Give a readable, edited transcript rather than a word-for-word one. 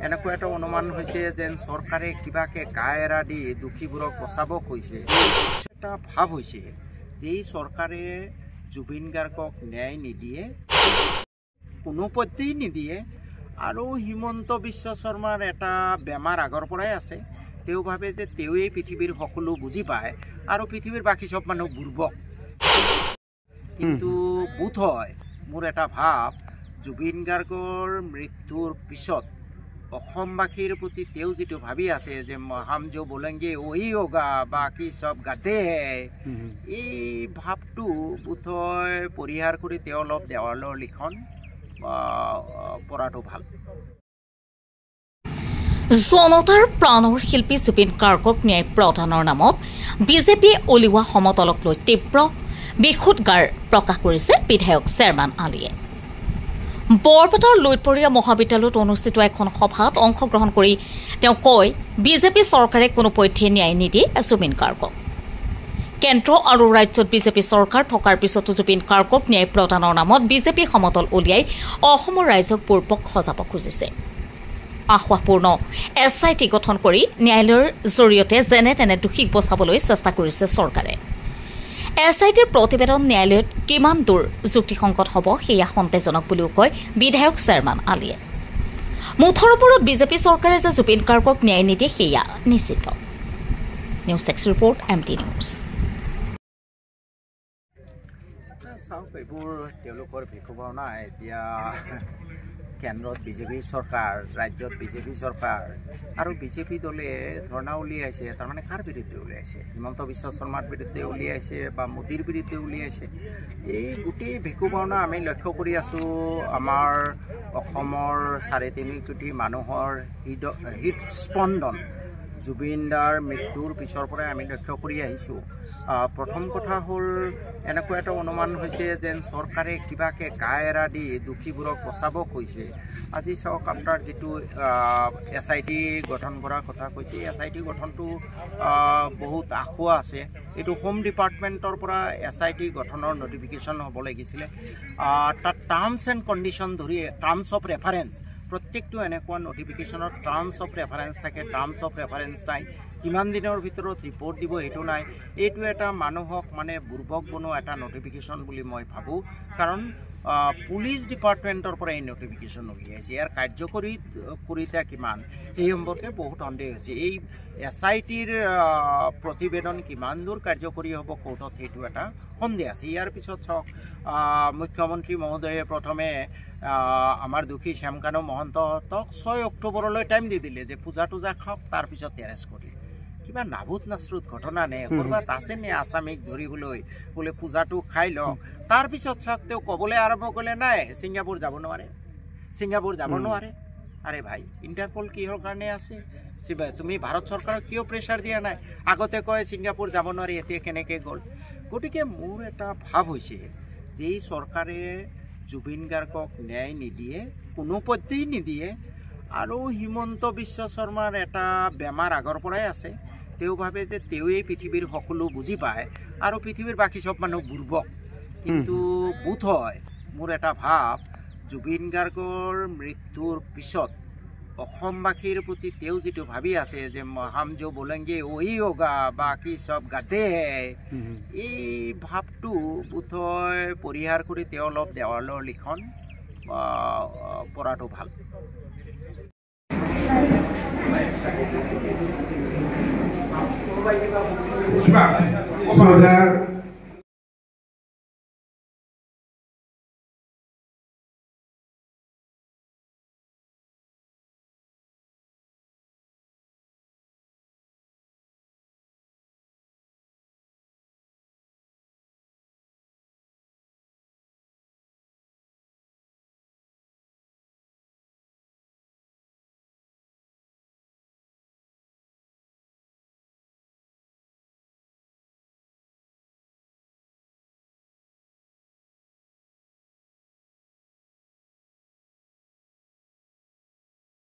এনেকুৱা এটা অনুমান হৈছে যেন চৰকাৰে কিবাকে গা এৰা দি দুখীবোৰক বচাব কৈছে। এটা ভাৱ হৈছে যে চৰকাৰে জুবিন গাৰ্গক ন্যায় নিদিয়ে, কোনোপধ্যেই নিদিয়ে। আৰু হিমন্ত বিশ্ব শৰ্মাৰ এটা বেমাৰ আগৰ পৰাই আছে। তেওঁ ভাবে যে তেওঁৱেই পৃথিৱীৰ সকলো বুজি পায় আৰু পৃথিৱীৰ বাকী চব মানুহ বুৰ্বক। কিন্তু বোধ হয় মোৰ এটা ভাৱ, জুবিন গাৰ্গৰ মৃত্যুৰ পিছত অসমবাসীৰ প্ৰতি তেওঁ যিটো ভাবি আছে যে হাম যো বোলেংগে ওহি হোগা বাকী চব গাতে হে, এই ভাৱটো বোধহয় পৰিহাৰ কৰি তেওঁ অলপ দেৱালৰ লিখন পঢ়াটো ভাল। জনতাৰ প্ৰাণৰ শিল্পী জুবিন গাৰ্গক ন্যায় প্ৰদানৰ নামত বিজেপিয়ে উলিওৱা সমতলক লৈ তীব্ৰ বিষোদগাৰ প্ৰকাশ কৰিছে বিধায়ক চেয়াৰমেন আলীয়ে। বৰপেটাৰ লুইতপৰীয়া মহাবিদ্যালয়ত অনুষ্ঠিত এখন সভাত অংশগ্ৰহণ কৰি তেওঁ কয়, বিজেপি চৰকাৰে কোনোপধ্যে ন্যায় নিদিয়ে জুবিন গাৰ্গক। কেন্দ্ৰ আৰু ৰাজ্যত বিজেপি চৰকাৰ থকাৰ পিছতো জুবিন গাৰ্গক ন্যায় প্ৰদানৰ নামত বিজেপি সমতল উলিয়াই অসমৰ ৰাইজক বুৰ্বক সজাব খুজিছে। আশ্বাসপূৰ্ণ SIT গঠন কৰি ন্যায়ালয়ৰ জৰিয়তে যেনে তেনে দোষীক বচাবলৈ চেষ্টা কৰিছে চৰকাৰে। SITৰ প্ৰতিবেদন ন্যায়ালয়ত কিমান দূৰ যুক্তিসংগত হ'ব সেয়া সন্দেহজনক বুলিও কয় বিধায়ক চেয়াৰমেন আলীয়ে। মুঠৰ ওপৰত বিজেপি চৰকাৰে যে জুবিন গাৰ্গক ন্যায় নিদিয়ে সেয়া নিশ্চিত। News desk report MT news. চাওক, এইবোৰ তেওঁলোকৰ ভিষুভাৱনা। এতিয়া কেন্দ্ৰত বিজেপিৰ চৰকাৰ, ৰাজ্যত বিজেপি চৰকাৰ আৰু বিজেপি দলে ধৰ্ণা উলিয়াইছে। তাৰমানে কাৰ বিৰুদ্ধে উলিয়াইছে? হিমন্ত বিশ্ব শৰ্মাৰ বিৰুদ্ধে উলিয়াইছে বা মোদীৰ বিৰুদ্ধে উলিয়াইছে। এই গোটেই ভিষুভাৱনা আমি লক্ষ্য কৰি আছোঁ। আমাৰ অসমৰ 3.5 কোটি মানুহৰ হৃদস্পন্দন জুবিন দাৰ মৃত্যুৰ পিছৰ পৰাই আমি লক্ষ্য কৰি আহিছোঁ। প্ৰথম কথা হ'ল, এনেকুৱা এটা অনুমান হৈছে যেন চৰকাৰে কিবাকে গা এৰা দি দুখীবোৰক বচাব কৈছে। আজি চাওক, আপোনাৰ যিটো SIT গঠন কৰাৰ কথা কৈছে, এই SIT গঠনটো বহুত আশা আছে। এইটো হোম ডিপাৰ্টমেণ্টৰ পৰা SIT গঠনৰ নটিফিকেশ্যন হ'ব লাগিছিলে। তাত টাৰ্মছ এণ্ড কণ্ডিশ্যন ধৰি টাৰ্মছ অফ ৰেফাৰেঞ্চ, প্ৰত্যেকটো এনেকুৱা নটিফিকেশ্যনত টাৰ্মছ অফ ৰেফাৰেঞ্চ থাকে। টাৰ্মছ অফ ৰেফাৰেঞ্চ নাই, কিমান দিনৰ ভিতৰত ৰিপৰ্ট দিব সেইটো নাই। এইটো এটা মানুহক মানে বুৰ্বক বনোৱা এটা নটিফিকেশ্যন বুলি মই ভাবোঁ। কাৰণ পুলিচ ডিপাৰ্টমেণ্টৰ পৰা এই নটিফিকেশ্যন উলিয়াইছে। ইয়াৰ কাৰ্যকৰীতা কিমান সেই সম্পৰ্কে বহুত সন্দেহ হৈছে। এই SITৰ প্ৰতিবেদন কিমান দূৰ কাৰ্যকৰী হ'ব কোৰ্টত, সেইটো এটা সন্দেহ আছে। ইয়াৰ পিছত চাওক, মুখ্যমন্ত্ৰী মহোদয়ে প্ৰথমে আমাৰ দোষী শ্যামকানু মহন্তহঁতক 6 অক্টোবৰলৈ টাইম দি দিলে যে পূজা টুজা খাওক, তাৰপিছত এৰেষ্ট কৰি। কিবা নাভূত নাশ্ৰুত ঘটনা নে? ক'ৰবাত আছে নে আছামীক ধৰিবলৈ বোলে পূজাটো খাই লওক, তাৰপিছত চাওক তেওঁ ক'বলৈ আৰম্ভ কৰিলে নাই ছিংগাপুৰ যাব নোৱাৰে, ছিংগাপুৰ যাব নোৱাৰে। আৰে ভাই, ইণ্টাৰপল কিহৰ কাৰণে আছে? তুমি ভাৰত চৰকাৰক কিয় প্ৰেছাৰ দিয়া নাই? আগতে কয় ছিংগাপুৰ যাব নোৱাৰি, এতিয়া কেনেকৈ গ'ল? গতিকে মোৰ এটা ভাৱ হৈছে যে এই চৰকাৰে জুবিন গাৰ্গক ন্যায় নিদিয়ে, কোনোপধ্যেই নিদিয়ে। আৰু হিমন্ত বিশ্ব শৰ্মাৰ এটা বেমাৰ আগৰ পৰাই আছে। তেওঁ ভাবে যে তেওঁৱেই পৃথিৱীৰ সকলো বুজি পায় আৰু পৃথিৱীৰ বাকী চব মানুহ বুৰ্বক। কিন্তু বোধ হয় মোৰ এটা ভাৱ, জুবিন গাৰ্গৰ মৃত্যুৰ পিছত অসমবাসীৰ প্ৰতি তেওঁ যিটো ভাবি আছে যে হাম যো বোলেংগে ওহি হোগা বাকী চব গাতে হে, এই ভাৱটো বোধহয় পৰিহাৰ কৰি তেওঁ অলপ দেৱালৰ লিখন পঢ়াটো ভাল। So that